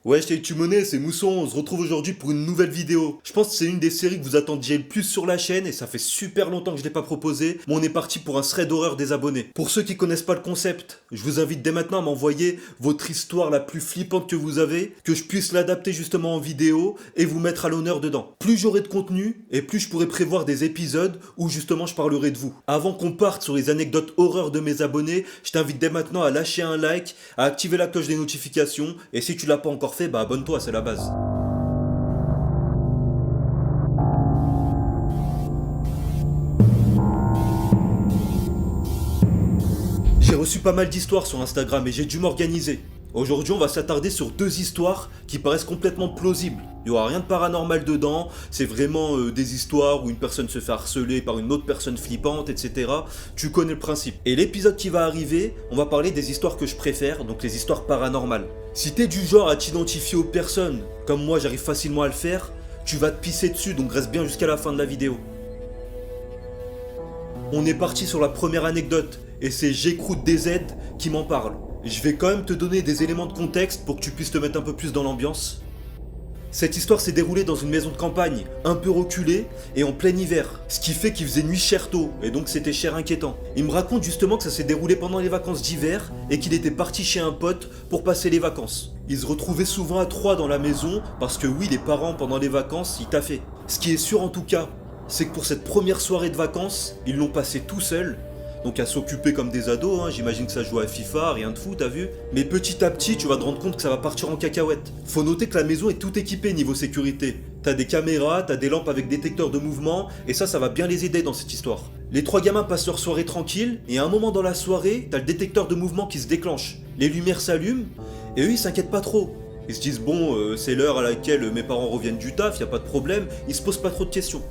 Ouais, je t'ai Tumoné, c'est Mousson, on se retrouve aujourd'hui pour une nouvelle vidéo. Je pense que c'est une des séries que vous attendiez le plus sur la chaîne et ça fait super longtemps que je l'ai pas proposé, mais on est parti pour un thread d'horreur des abonnés. Pour ceux qui connaissent pas le concept, je vous invite dès maintenant à m'envoyer votre histoire la plus flippante que vous avez, que je puisse l'adapter justement en vidéo et vous mettre à l'honneur dedans. Plus j'aurai de contenu et plus je pourrai prévoir des épisodes où justement je parlerai de vous. Avant qu'on parte sur les anecdotes horreur de mes abonnés, je t'invite dès maintenant à lâcher un like, à activer la cloche des notifications et si tu l'as pas encore fait, bah abonne-toi, c'est la base. J'ai reçu pas mal d'histoires sur Instagram et j'ai dû m'organiser. Aujourd'hui, on va s'attarder sur deux histoires qui paraissent complètement plausibles. Il n'y aura rien de paranormal dedans, c'est vraiment des histoires où une personne se fait harceler par une autre personne flippante, etc. Tu connais le principe. Et l'épisode qui va arriver, on va parler des histoires que je préfère, donc les histoires paranormales. Si t'es du genre à t'identifier aux personnes, comme moi j'arrive facilement à le faire, tu vas te pisser dessus, donc reste bien jusqu'à la fin de la vidéo. On est parti sur la première anecdote, et c'est J'écroute DZ qui m'en parle. Je vais quand même te donner des éléments de contexte pour que tu puisses te mettre un peu plus dans l'ambiance. Cette histoire s'est déroulée dans une maison de campagne, un peu reculée et en plein hiver, ce qui fait qu'il faisait nuit cher tôt, et donc c'était cher inquiétant. Il me raconte justement que ça s'est déroulé pendant les vacances d'hiver et qu'il était parti chez un pote pour passer les vacances. Ils se retrouvaient souvent à trois dans la maison parce que oui, les parents pendant les vacances, ils taffaient. Ce qui est sûr en tout cas, c'est que pour cette première soirée de vacances, ils l'ont passé tout seuls. Donc à s'occuper comme des ados, hein. J'imagine que ça joue à FIFA, rien de fou, t'as vu? Mais petit à petit, tu vas te rendre compte que ça va partir en cacahuète. Faut noter que la maison est tout équipée niveau sécurité. T'as des caméras, t'as des lampes avec détecteurs de mouvement, et ça va bien les aider dans cette histoire. Les trois gamins passent leur soirée tranquille, et à un moment dans la soirée, t'as le détecteur de mouvement qui se déclenche. Les lumières s'allument, et eux ils s'inquiètent pas trop. Ils se disent bon, c'est l'heure à laquelle mes parents reviennent du taf, y a pas de problème, ils se posent pas trop de questions.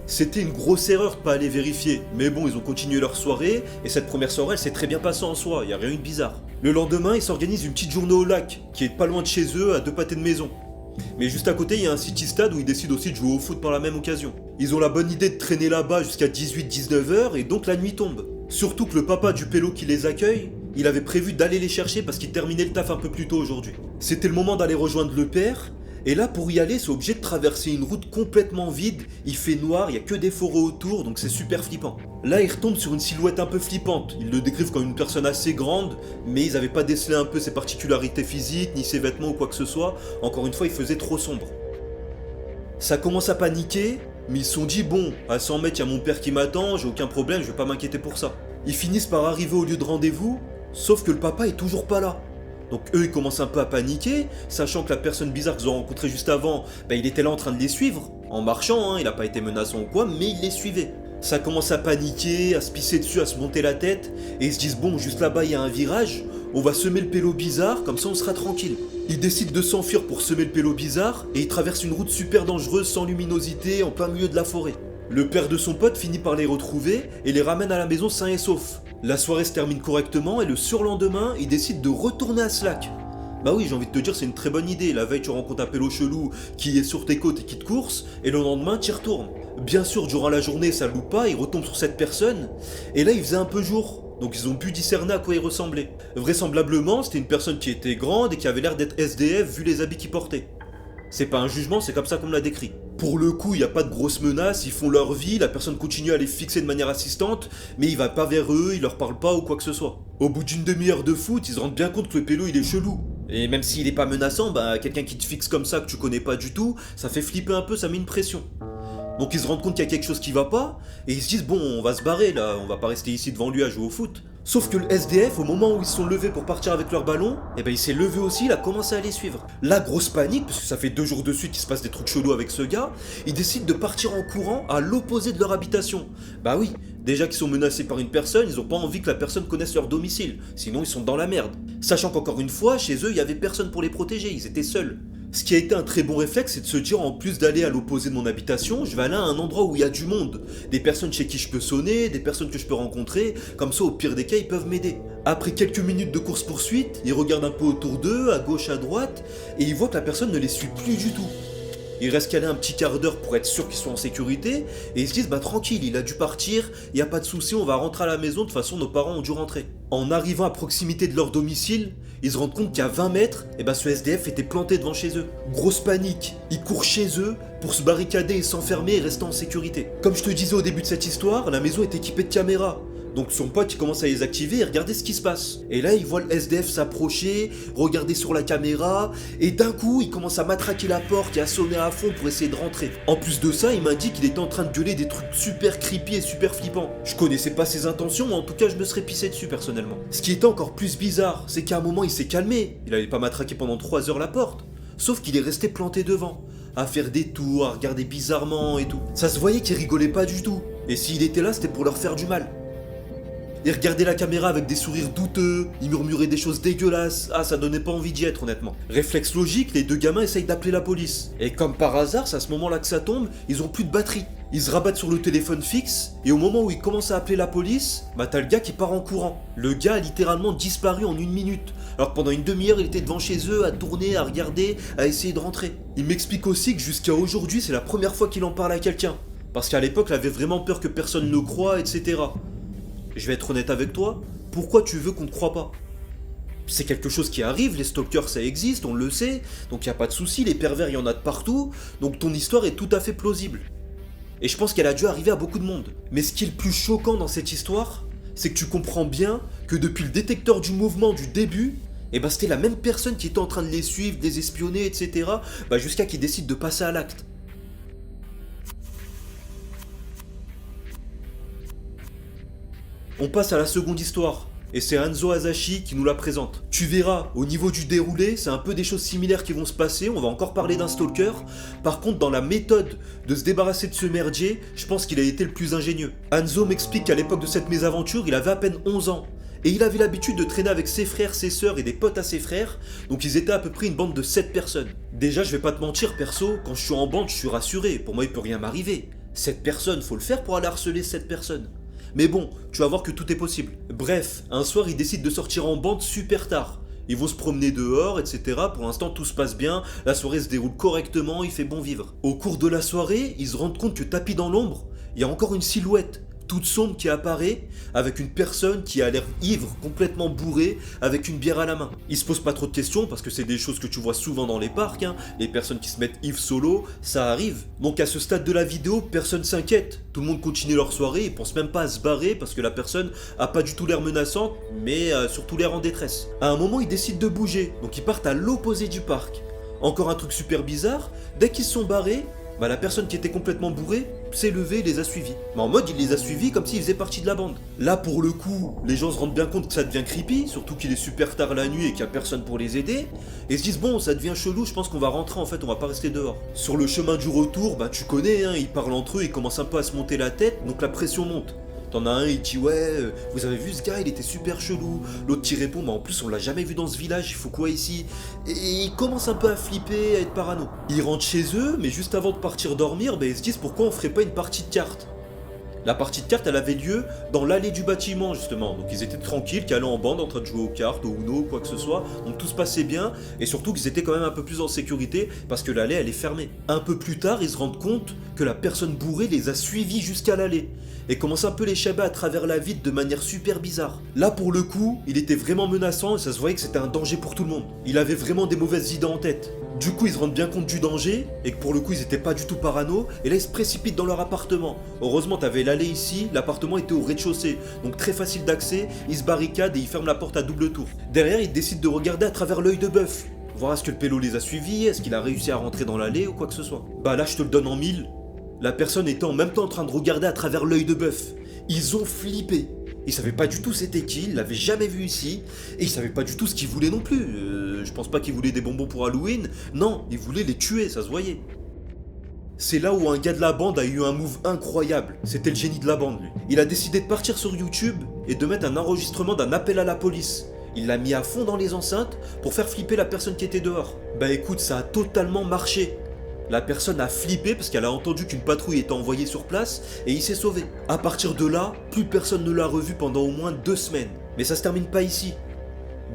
C'était une grosse erreur de pas aller vérifier, mais bon, ils ont continué leur soirée, et cette première soirée, elle s'est très bien passée en soi, y a rien eu de bizarre. Le lendemain, ils s'organisent une petite journée au lac, qui est pas loin de chez eux, à 2 pâtés de maison. Mais juste à côté, il y a un city stade où ils décident aussi de jouer au foot par la même occasion. Ils ont la bonne idée de traîner là-bas jusqu'à 18-19h, et donc la nuit tombe. Surtout que le papa du pélo qui les accueille, il avait prévu d'aller les chercher parce qu'il terminait le taf un peu plus tôt aujourd'hui. C'était le moment d'aller rejoindre le père, et là, pour y aller, c'est obligé de traverser une route complètement vide, il fait noir, il n'y a que des forêts autour, donc c'est super flippant. Là, ils retombent sur une silhouette un peu flippante. Ils le décrivent comme une personne assez grande, mais ils n'avaient pas décelé un peu ses particularités physiques, ni ses vêtements ou quoi que ce soit. Encore une fois, il faisait trop sombre. Ça commence à paniquer, mais ils se sont dit, bon, à 100 mètres, il y a mon père qui m'attend, j'ai aucun problème, je vais pas m'inquiéter pour ça. Ils finissent par arriver au lieu de rendez-vous, sauf que le papa est toujours pas là. Donc eux ils commencent un peu à paniquer, sachant que la personne bizarre qu'ils ont rencontrée juste avant, il était là en train de les suivre, en marchant, hein, il a pas été menaçant ou quoi, mais il les suivait. Ça commence à paniquer, à se pisser dessus, à se monter la tête, et ils se disent bon juste là-bas il y a un virage, on va semer le pélo bizarre, comme ça on sera tranquille. Ils décident de s'enfuir pour semer le pélo bizarre, et ils traversent une route super dangereuse sans luminosité, en plein milieu de la forêt. Le père de son pote finit par les retrouver et les ramène à la maison sains et saufs. La soirée se termine correctement et le surlendemain, ils décident de retourner à Slack. Bah oui, j'ai envie de te dire, c'est une très bonne idée. La veille, tu rencontres un pélo chelou qui est sur tes côtes et qui te course, et le lendemain, tu y retournes. Bien sûr, durant la journée, ça loupe pas, ils retombent sur cette personne, et là, il faisait un peu jour. Donc ils ont pu discerner à quoi il ressemblait. Vraisemblablement, c'était une personne qui était grande et qui avait l'air d'être SDF vu les habits qu'il portait. C'est pas un jugement, c'est comme ça qu'on me l'a décrit. Pour le coup, il n'y a pas de grosses menaces, ils font leur vie, la personne continue à les fixer de manière assistante, mais il va pas vers eux, il leur parle pas ou quoi que ce soit. Au bout d'une demi-heure de foot, ils se rendent bien compte que le pélo il est chelou. Et même s'il est pas menaçant, quelqu'un qui te fixe comme ça que tu connais pas du tout, ça fait flipper un peu, ça met une pression. Donc ils se rendent compte qu'il y a quelque chose qui va pas, et ils se disent bon, on va se barrer là, on va pas rester ici devant lui à jouer au foot. Sauf que le SDF, au moment où ils se sont levés pour partir avec leur ballon, il s'est levé aussi, il a commencé à les suivre. La grosse panique, parce que ça fait 2 jours de suite qu'il se passe des trucs chelous avec ce gars, ils décident de partir en courant à l'opposé de leur habitation. Bah oui, déjà qu'ils sont menacés par une personne, ils ont pas envie que la personne connaisse leur domicile, sinon ils sont dans la merde. Sachant qu'encore une fois, chez eux, il y avait personne pour les protéger, ils étaient seuls. Ce qui a été un très bon réflexe, c'est de se dire en plus d'aller à l'opposé de mon habitation, je vais aller à un endroit où il y a du monde. Des personnes chez qui je peux sonner, des personnes que je peux rencontrer, comme ça au pire des cas ils peuvent m'aider. Après quelques minutes de course-poursuite, ils regardent un peu autour d'eux, à gauche, à droite, et ils voient que la personne ne les suit plus du tout. Il reste qu'à aller un petit quart d'heure pour être sûr qu'ils sont en sécurité, et ils se disent tranquille, il a dû partir, y a pas de souci, on va rentrer à la maison, de toute façon nos parents ont dû rentrer. En arrivant à proximité de leur domicile, ils se rendent compte qu'à 20 mètres, ce SDF était planté devant chez eux. Grosse panique, ils courent chez eux pour se barricader et s'enfermer et rester en sécurité. Comme je te disais au début de cette histoire, la maison est équipée de caméras. Donc son pote il commence à les activer et regarder ce qui se passe. Et là il voit le SDF s'approcher, regarder sur la caméra, et d'un coup il commence à matraquer la porte et à sonner à fond pour essayer de rentrer. En plus de ça, il m'a dit qu'il était en train de gueuler des trucs super creepy et super flippants. Je connaissais pas ses intentions, mais en tout cas je me serais pissé dessus personnellement. Ce qui était encore plus bizarre, c'est qu'à un moment il s'est calmé. Il avait pas matraqué pendant 3 heures la porte. Sauf qu'il est resté planté devant, à faire des tours, à regarder bizarrement et tout. Ça se voyait qu'il rigolait pas du tout. Et s'il était là, c'était pour leur faire du mal. Il regardait la caméra avec des sourires douteux, il murmurait des choses dégueulasses, ça donnait pas envie d'y être honnêtement. Réflexe logique, les deux gamins essayent d'appeler la police. Et comme par hasard, c'est à ce moment-là que ça tombe, ils ont plus de batterie. Ils se rabattent sur le téléphone fixe, et au moment où ils commencent à appeler la police, t'as le gars qui part en courant. Le gars a littéralement disparu en 1 minute, alors que pendant une demi-heure il était devant chez eux, à tourner, à regarder, à essayer de rentrer. Il m'explique aussi que jusqu'à aujourd'hui c'est la première fois qu'il en parle à quelqu'un, parce qu'à l'époque il avait vraiment peur que personne ne croie, etc. Je vais être honnête avec toi, pourquoi tu veux qu'on ne croie pas? C'est quelque chose qui arrive, les stalkers ça existe, on le sait, donc y a pas de souci, les pervers y en a de partout, donc ton histoire est tout à fait plausible. Et je pense qu'elle a dû arriver à beaucoup de monde. Mais ce qui est le plus choquant dans cette histoire, c'est que tu comprends bien que depuis le détecteur du mouvement du début, c'était la même personne qui était en train de les suivre, de les espionner, etc. Jusqu'à qu'ils décident de passer à l'acte. On passe à la seconde histoire, et c'est Hanzo Hasashi qui nous la présente. Tu verras, au niveau du déroulé, c'est un peu des choses similaires qui vont se passer, on va encore parler d'un stalker. Par contre, dans la méthode de se débarrasser de ce merdier, je pense qu'il a été le plus ingénieux. Hanzo m'explique qu'à l'époque de cette mésaventure, il avait à peine 11 ans. Et il avait l'habitude de traîner avec ses frères, ses sœurs et des potes à ses frères, donc ils étaient à peu près une bande de 7 personnes. Déjà, je vais pas te mentir, perso, quand je suis en bande, je suis rassuré, pour moi il peut rien m'arriver. 7 personnes, faut le faire pour aller harceler 7 personnes. Mais bon, tu vas voir que tout est possible. Bref, un soir, ils décident de sortir en bande super tard. Ils vont se promener dehors, etc. Pour l'instant, tout se passe bien, la soirée se déroule correctement, il fait bon vivre. Au cours de la soirée, ils se rendent compte que tapis dans l'ombre, il y a encore une silhouette toute sombre qui apparaît, avec une personne qui a l'air ivre, complètement bourrée, avec une bière à la main. Ils se posent pas trop de questions, parce que c'est des choses que tu vois souvent dans les parcs, les personnes qui se mettent ivres solo, ça arrive. Donc à ce stade de la vidéo, personne s'inquiète. Tout le monde continue leur soirée, ils pensent même pas à se barrer, parce que la personne a pas du tout l'air menaçante, mais surtout l'air en détresse. À un moment, ils décident de bouger, donc ils partent à l'opposé du parc. Encore un truc super bizarre, dès qu'ils se sont barrés, la personne qui était complètement bourrée s'est levée et les a suivis. Mais en mode, il les a suivis comme s'ils faisaient partie de la bande. Là, pour le coup, les gens se rendent bien compte que ça devient creepy, surtout qu'il est super tard la nuit et qu'il n'y a personne pour les aider, et se disent, bon, ça devient chelou, je pense qu'on va rentrer, en fait, on va pas rester dehors. Sur le chemin du retour, tu connais, ils parlent entre eux, ils commencent un peu à se monter la tête, donc la pression monte. T'en as un, il dit ouais, vous avez vu ce gars, il était super chelou. L'autre qui répond, en plus on l'a jamais vu dans ce village, il faut quoi ici? Et il commence un peu à flipper, à être parano. Ils rentrent chez eux, mais juste avant de partir dormir, ils se disent pourquoi on ferait pas une partie de cartes. La partie de cartes, elle avait lieu dans l'allée du bâtiment, justement. Donc ils étaient tranquilles, calés en bande, en train de jouer aux cartes, au Uno, quoi que ce soit. Donc tout se passait bien, et surtout qu'ils étaient quand même un peu plus en sécurité, parce que l'allée, elle est fermée. Un peu plus tard, ils se rendent compte que la personne bourrée les a suivis jusqu'à l'allée, et commence un peu les chaber à travers la vitre de manière super bizarre. Là, pour le coup, il était vraiment menaçant, et ça se voyait que c'était un danger pour tout le monde. Il avait vraiment des mauvaises idées en tête. Du coup, ils se rendent bien compte du danger, et que pour le coup, ils étaient pas du tout parano, et là, ils se précipitent dans leur appartement. Heureusement, t'avais l'allée ici, l'appartement était au rez-de-chaussée, donc très facile d'accès, ils se barricadent et ils ferment la porte à double tour. Derrière, ils décident de regarder à travers l'œil de bœuf, voir est-ce que le pélo les a suivis, est-ce qu'il a réussi à rentrer dans l'allée ou quoi que ce soit. Là, je te le donne en 1000, la personne était en même temps en train de regarder à travers l'œil de bœuf. Ils ont flippé. Ils savaient pas du tout c'était qui, ils l'avaient jamais vu ici, et ils savaient pas du tout ce qu'ils voulaient non plus. Je pense pas qu'ils voulaient des bonbons pour Halloween, non, ils voulaient les tuer, ça se voyait. C'est là où un gars de la bande a eu un move incroyable, c'était le génie de la bande lui. Il a décidé de partir sur YouTube et de mettre un enregistrement d'un appel à la police. Il l'a mis à fond dans les enceintes pour faire flipper la personne qui était dehors. Écoute, ça a totalement marché. La personne a flippé parce qu'elle a entendu qu'une patrouille était envoyée sur place et il s'est sauvé. À partir de là, plus personne ne l'a revu pendant au moins 2 semaines. Mais ça se termine pas ici.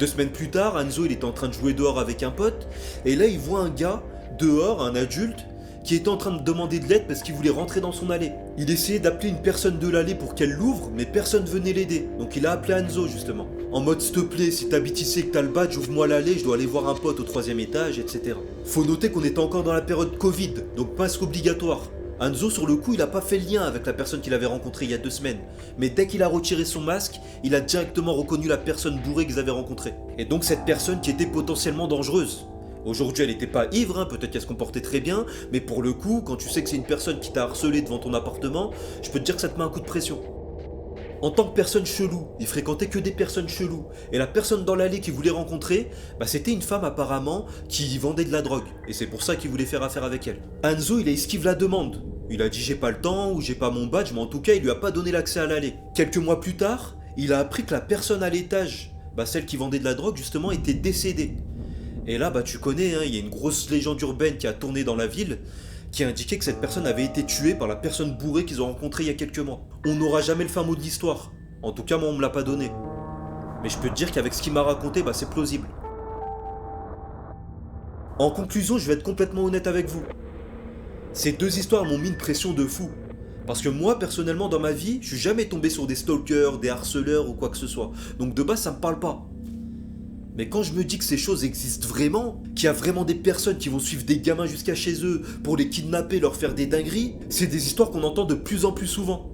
2 semaines plus tard, Hanzo il était en train de jouer dehors avec un pote et là il voit un gars dehors, un adulte, qui était en train de demander de l'aide parce qu'il voulait rentrer dans son allée. Il essayait d'appeler une personne de l'allée pour qu'elle l'ouvre, mais personne venait l'aider. Donc il a appelé Hanzo justement. En mode s'il te plaît, si t'habites ici et que t'as le badge, ouvre-moi l'allée, je dois aller voir un pote au 3e étage, etc. Faut noter qu'on était encore dans la période Covid, donc masque obligatoire. Hanzo sur le coup il a pas fait le lien avec la personne qu'il avait rencontrée il y a 2 semaines, mais dès qu'il a retiré son masque, il a directement reconnu la personne bourrée qu'ils avaient rencontrée. Et donc cette personne qui était potentiellement dangereuse. Aujourd'hui elle était pas ivre, hein, peut-être qu'elle se comportait très bien, mais pour le coup, quand tu sais que c'est une personne qui t'a harcelé devant ton appartement, je peux te dire que ça te met un coup de pression. En tant que personne chelou, il fréquentait que des personnes cheloues. Et la personne dans l'allée qu'il voulait rencontrer, c'était une femme apparemment qui vendait de la drogue. Et c'est pour ça qu'il voulait faire affaire avec elle. Hanzo, il a esquivé la demande. Il a dit j'ai pas le temps ou j'ai pas mon badge, mais en tout cas, il lui a pas donné l'accès à l'allée. Quelques mois plus tard, il a appris que la personne à l'étage, celle qui vendait de la drogue justement, était décédée. Et là, tu connais, hein, il y a une grosse légende urbaine qui a tourné dans la ville, qui a indiqué que cette personne avait été tuée par la personne bourrée qu'ils ont rencontrée il y a quelques mois. On n'aura jamais le fin mot de l'histoire. En tout cas, moi, on me l'a pas donné. Mais je peux te dire qu'avec ce qu'il m'a raconté, c'est plausible. En conclusion, je vais être complètement honnête avec vous. Ces 2 histoires m'ont mis une pression de fou. Parce que moi, personnellement, dans ma vie, je suis jamais tombé sur des stalkers, des harceleurs ou quoi que ce soit. Donc de base, ça me parle pas. Mais quand je me dis que ces choses existent vraiment, qu'il y a vraiment des personnes qui vont suivre des gamins jusqu'à chez eux pour les kidnapper, leur faire des dingueries, c'est des histoires qu'on entend de plus en plus souvent.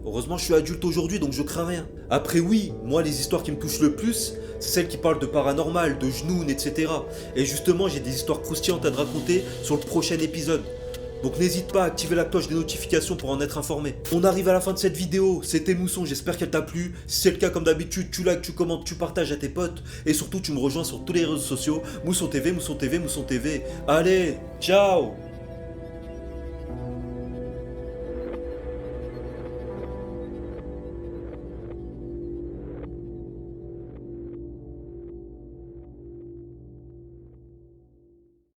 Heureusement je suis adulte aujourd'hui donc je crains rien. Après oui, moi les histoires qui me touchent le plus, c'est celles qui parlent de paranormal, de genoux, etc. Et justement j'ai des histoires croustillantes à te raconter sur le prochain épisode. Donc n'hésite pas à activer la cloche des notifications pour en être informé. On arrive à la fin de cette vidéo, c'était Mousson, j'espère qu'elle t'a plu. Si c'est le cas, comme d'habitude, tu likes, tu commentes, tu partages à tes potes. Et surtout tu me rejoins sur tous les réseaux sociaux. Mousson TV, Mousson TV, Mousson TV. Allez, ciao!